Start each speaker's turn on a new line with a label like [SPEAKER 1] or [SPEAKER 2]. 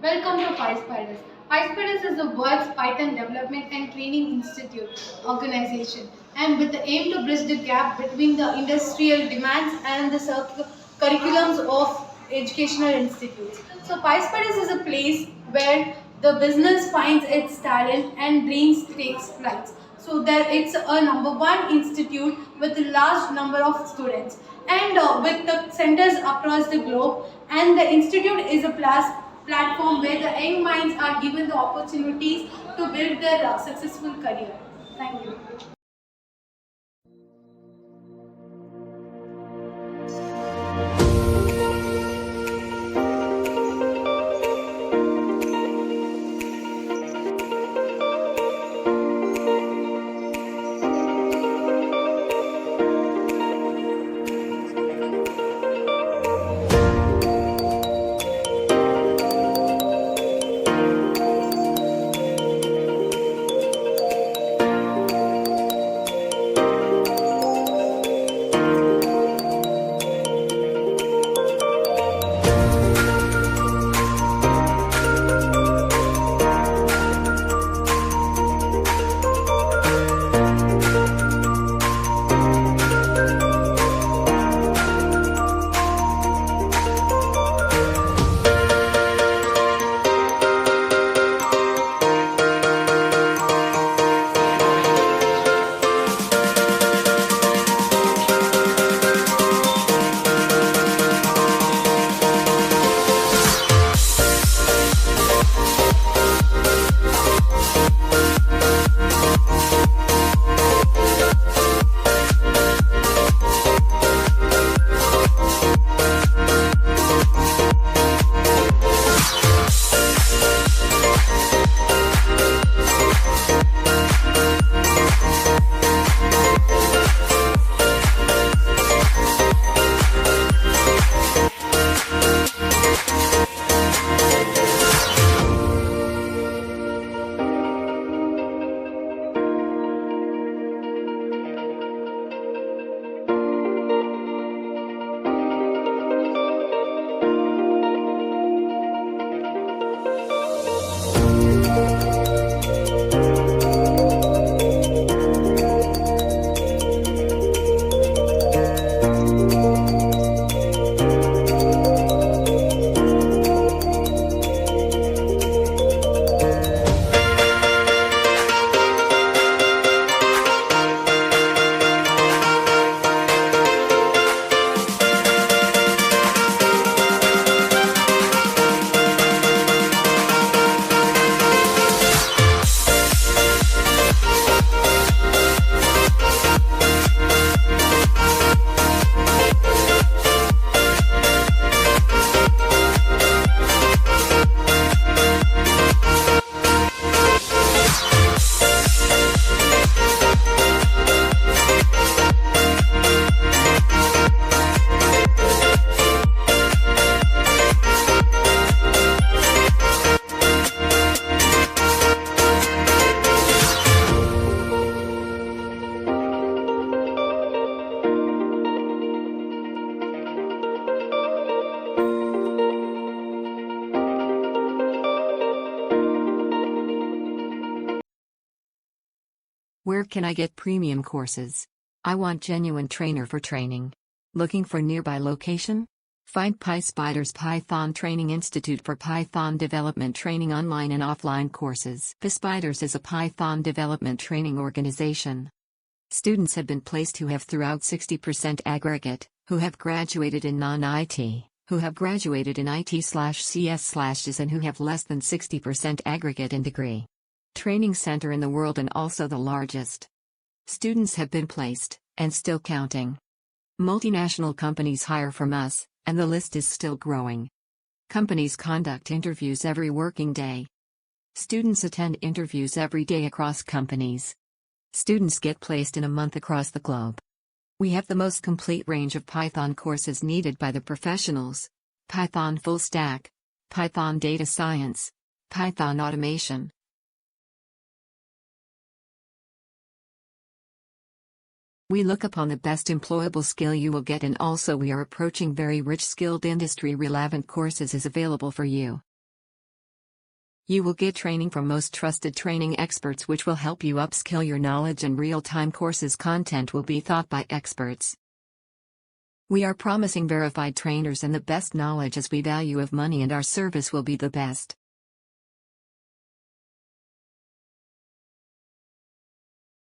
[SPEAKER 1] Welcome to PySpiders. PySpiders is the world's Python development and training institute organization, and with the aim to bridge the gap between the industrial demands and the curriculums of educational institutes. So PySpiders is a place where the business finds its talent and dreams takes flights. So there it's a number one institute with a large number of students and with the centers across the globe, and the institute is a platform where the young minds are given the opportunities to build their successful career. Thank you.
[SPEAKER 2] Where can I get premium courses? I want genuine trainer for training. Looking for nearby location? Find PySpiders Python Training Institute for Python development training online and offline courses. PySpiders is a Python development training organization. Students have been placed who have throughout 60% aggregate, who have graduated in non-IT, who have graduated in IT/CS/IS, and who have less than 60% aggregate in degree. Training center in the world and also the largest. Students have been placed, and still counting. Multinational companies hire from us, and the list is still growing. Companies conduct interviews every working day. Students attend interviews every day across companies. Students get placed in a month across the globe. We have the most complete range of Python courses needed by the professionals: Python Full Stack, Python Data Science, Python Automation. We look upon the best employable skill you will get, and also we are approaching very rich skilled industry relevant courses is available for you. You will get training from most trusted training experts, which will help you upskill your knowledge, and real-time courses content will be taught by experts. We are promising verified trainers and the best knowledge, as we value of money, and our service will be the best.